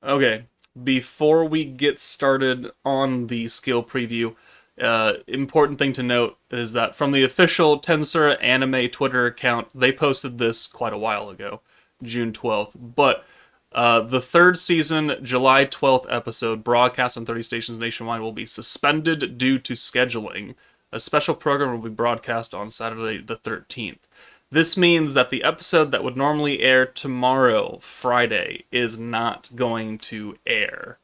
Okay, before we get started on the skill preview, important thing to note is that from the official Tensura Anime Twitter account, they posted this quite a while ago, June 12th. But the third season, July 12th episode, broadcast on 30 stations nationwide, will be suspended due to scheduling. A special program will be broadcast on Saturday the 13th. This means that the episode that would normally air tomorrow, Friday, is not going to air.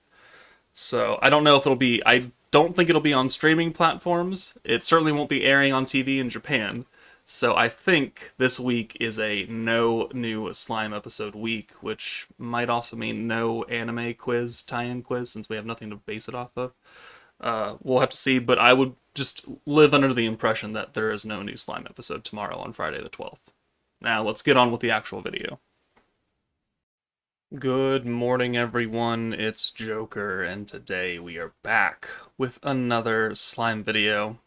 So I don't know if it'll be. I don't think it'll be on streaming platforms. It certainly won't be airing on TV in Japan. So I think this week is a no new slime episode week, which might also mean no anime quiz, tie-in quiz, since we have nothing to base it off of. We'll have to see, but I would just live under the impression that there is no new slime episode tomorrow on Friday the 12th. Now let's get on with the actual video. Good morning, everyone. It's Joker, and today we are back with another slime video.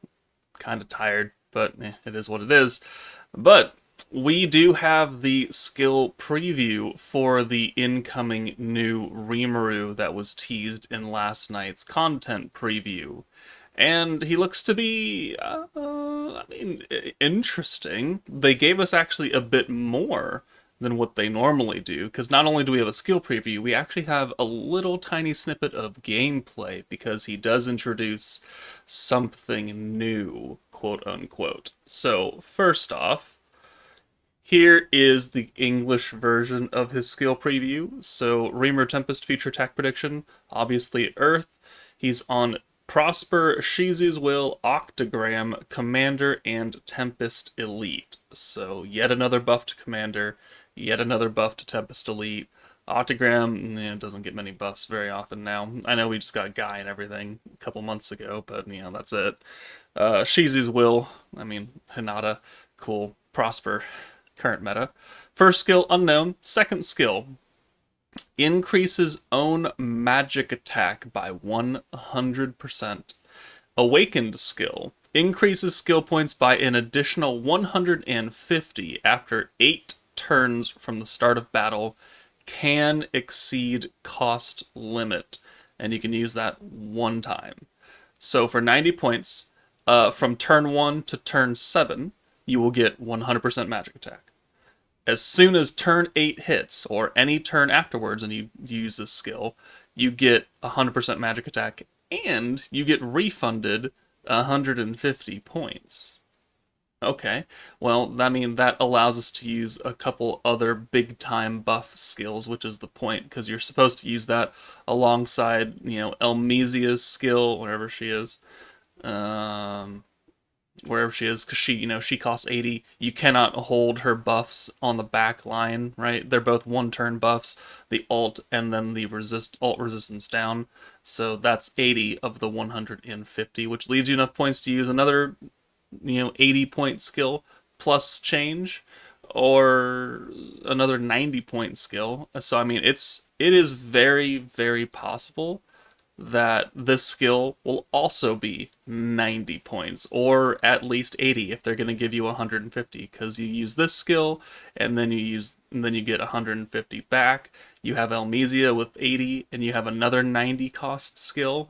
Kind of tired, but it is what it is. But we do have the skill preview for the incoming new Rimuru that was teased in last night's content preview. And he looks to be, interesting. They gave us actually a bit more than what they normally do, because not only do we have a skill preview, we actually have a little tiny snippet of gameplay, because he does introduce something new, quote unquote. So, first off, here is the English version of his skill preview. So, Reamer Tempest feature attack prediction, obviously Earth. He's on Prosper, Shizu's Will, Octagram, Commander, and Tempest Elite. So, yet another buff to Commander, yet another buff to Tempest Elite. Octagram doesn't get many buffs very often now. I know we just got Guy and everything a couple months ago, but that's it. Shizu's Will, Hinata, cool. Prosper, current meta. First skill, Unknown. Second skill, increases own magic attack by 100%. Awakened skill, increases skill points by an additional 150 after 8 turns from the start of battle, can exceed cost limit, and you can use that one time. So for 90 points, from turn 1 to turn 7, you will get 100% magic attack. As soon as turn 8 hits, or any turn afterwards, and you use this skill, you get 100% magic attack, and you get refunded 150 points. Okay, well, that allows us to use a couple other big-time buff skills, which is the point, because you're supposed to use that alongside, Elmesia's skill, wherever she is. Wherever she is, because she costs 80. You cannot hold her buffs on the back line, right? They're both one-turn buffs, the alt and then the alt resistance down. So that's 80 of the 150, which leaves you enough points to use another 80-point skill plus change, or another 90-point skill. So it is very, very possible that this skill will also be 90 points, or at least 80 if they're going to give you 150, because you use this skill and then you get 150 back. You have Elmesia with 80, and you have another 90 cost skill.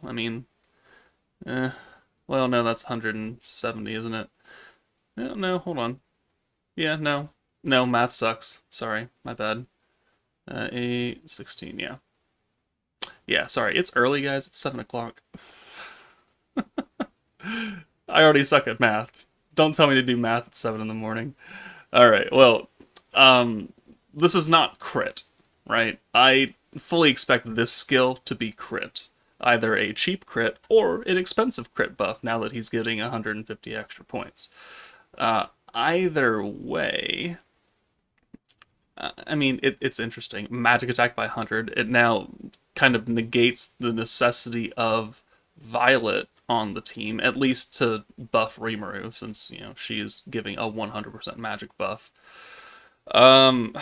Well, no, that's 170, isn't it? No, hold on. Yeah, no, math sucks. Sorry, my bad. 8, 16, yeah. Yeah, sorry, it's early, guys. It's 7 o'clock. I already suck at math. Don't tell me to do math at 7 in the morning. Alright, well, this is not crit, right? I fully expect this skill to be crit. Either a cheap crit or an expensive crit buff, now that he's getting 150 extra points. Either way, it's interesting. Magic attack by 100. It now kind of negates the necessity of Violet on the team, at least to buff Rimuru, since she is giving a 100% magic buff. I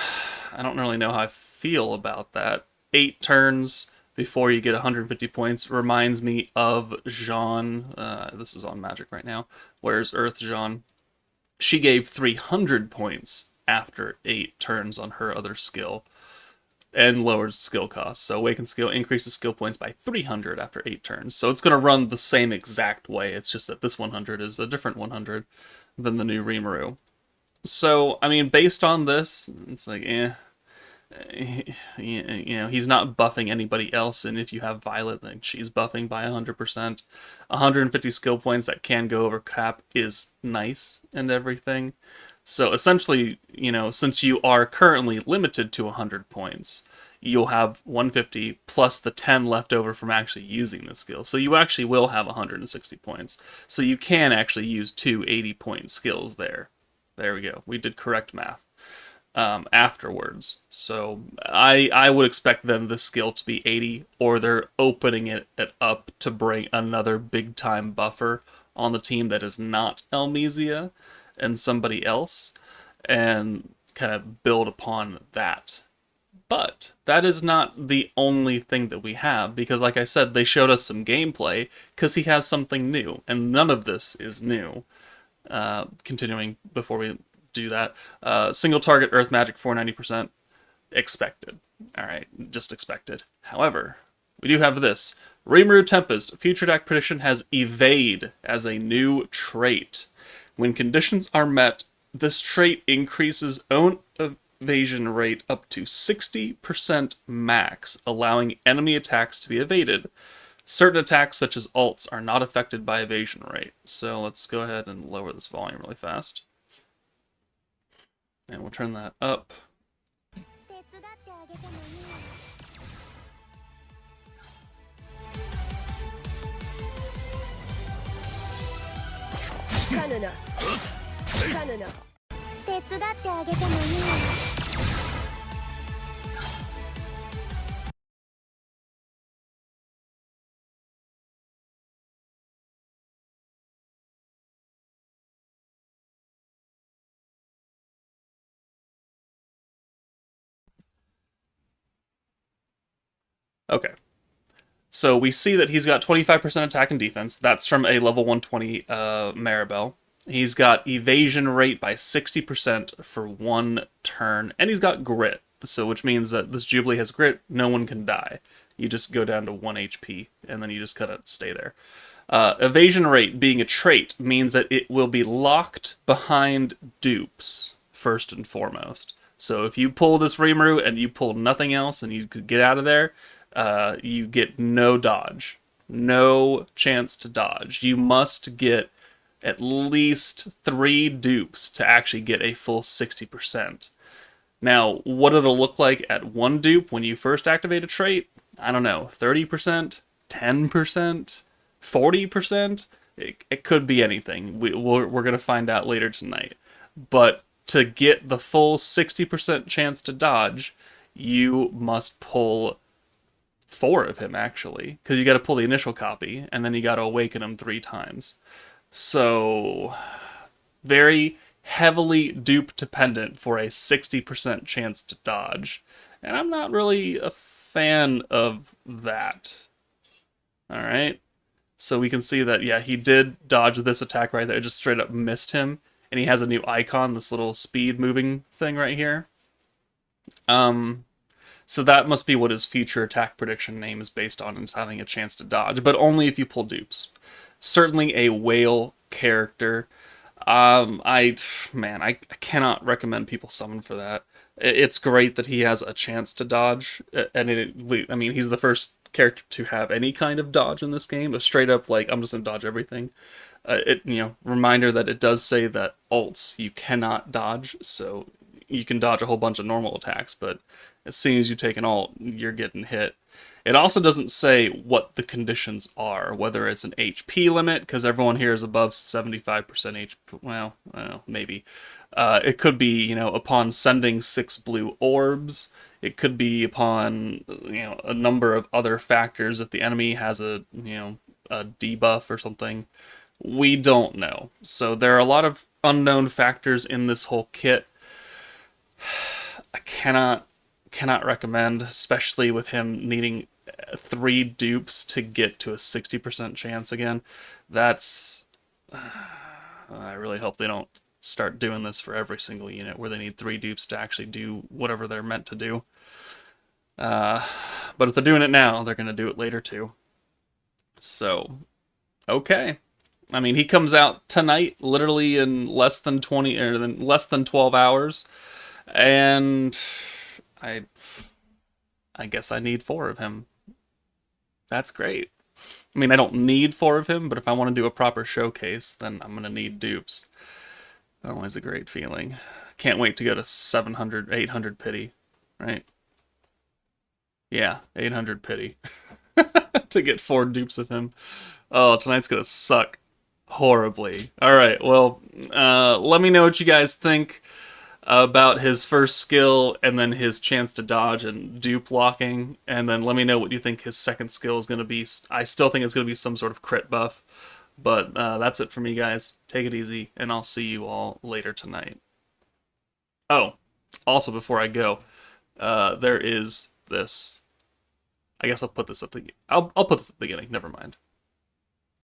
don't really know how I feel about that. 8 turns before you get 150 points reminds me of Jean. This is on Magic right now. Where's Earth Jean? She gave 300 points after 8 turns on her other skill. and lowers skill cost. So Awaken Skill increases skill points by 300 after 8 turns. So it's going to run the same exact way. It's just that this 100 is a different 100 than the new Rimuru. So, I mean, based on this, it's like, you know, he's not buffing anybody else, and if you have Violet, then she's buffing by 100%. 150 skill points that can go over cap is nice and everything. So essentially, you know, since you are currently limited to 100 points, you'll have 150 plus the 10 left over from actually using the skill. So you actually will have 160 points. So you can actually use two 80-point skills there. There we go. We did correct math afterwards. So I would expect then this skill to be 80, or they're opening it up to bring another big time buffer on the team that is not Elmesia and somebody else, and kind of build upon that. But that is not the only thing that we have, because like I said, they showed us some gameplay because he has something new, and none of this is new. Continuing before we do that, single target earth magic 490%, expected. Alright, just expected. However, we do have this. Rimuru Tempest, future attack prediction has evade as a new trait. When conditions are met, this trait increases own evasion rate up to 60% max, allowing enemy attacks to be evaded. Certain attacks, such as ults, are not affected by evasion rate. So let's go ahead and lower this volume really fast. And we'll turn that up. Okay. So we see that he's got 25% attack and defense. That's from a level 120 Maribel. He's got evasion rate by 60% for 1 turn, and he's got grit. So which means that this Jubilee has grit, no one can die. You just go down to 1 HP, and then you just kind of stay there. Evasion rate being a trait means that it will be locked behind dupes, first and foremost. So if you pull this Rimuru and you pull nothing else and you could get out of there, you get no dodge. No chance to dodge. You must get at least 3 dupes to actually get a full 60%. Now, what it'll look like at 1 dupe when you first activate a trait, I don't know, 30%, 10%, 40%? It could be anything. We're going to find out later tonight. But to get the full 60% chance to dodge, you must pull 4 of him, actually, because you got to pull the initial copy, and then you got to awaken him 3 times. So, very heavily dupe dependent for a 60% chance to dodge, and I'm not really a fan of that. Alright, so we can see that, yeah, he did dodge this attack right there. It just straight up missed him, and he has a new icon, this little speed moving thing right here. So that must be what his future attack prediction name is based on, is having a chance to dodge, but only if you pull dupes. Certainly a whale character. I cannot recommend people summon for that. It's great that he has a chance to dodge, and I mean, he's the first character to have any kind of dodge in this game. A straight up, like, I'm just gonna dodge everything. Reminder that it does say that ults you cannot dodge, so you can dodge a whole bunch of normal attacks, but as soon as you take an ult, you're getting hit. It also doesn't say what the conditions are, whether it's an HP limit, because everyone here is above 75% HP. Well, maybe. It could be, upon sending 6 blue orbs. It could be upon, a number of other factors. If the enemy has a debuff or something. We don't know. So there are a lot of unknown factors in this whole kit. I cannot recommend, especially with him needing 3 dupes to get to a 60% chance again. That's... I really hope they don't start doing this for every single unit where they need 3 dupes to actually do whatever they're meant to do. Uh, but if they're doing it now, they're going to do it later too. So, okay. I mean, he comes out tonight, literally in less than 20 or less than 12 hours, and I I guess I need 4 of him. That's great. I mean, I don't need 4 of him, but if I want to do a proper showcase, then I'm going to need dupes. Always a great feeling. Can't wait to go to 700, 800 pity, right? Yeah, 800 pity to get 4 dupes of him. Oh, tonight's going to suck horribly. All right, well, let me know what you guys think about his first skill and then his chance to dodge and dupe locking, and then let me know what you think his second skill is going to be. I still think it's going to be some sort of crit buff, but that's it for me, guys. Take it easy, and I'll see you all later tonight. Oh, also before I go, there is this. I guess I'll put this at the. I'll put this at the beginning. Never mind.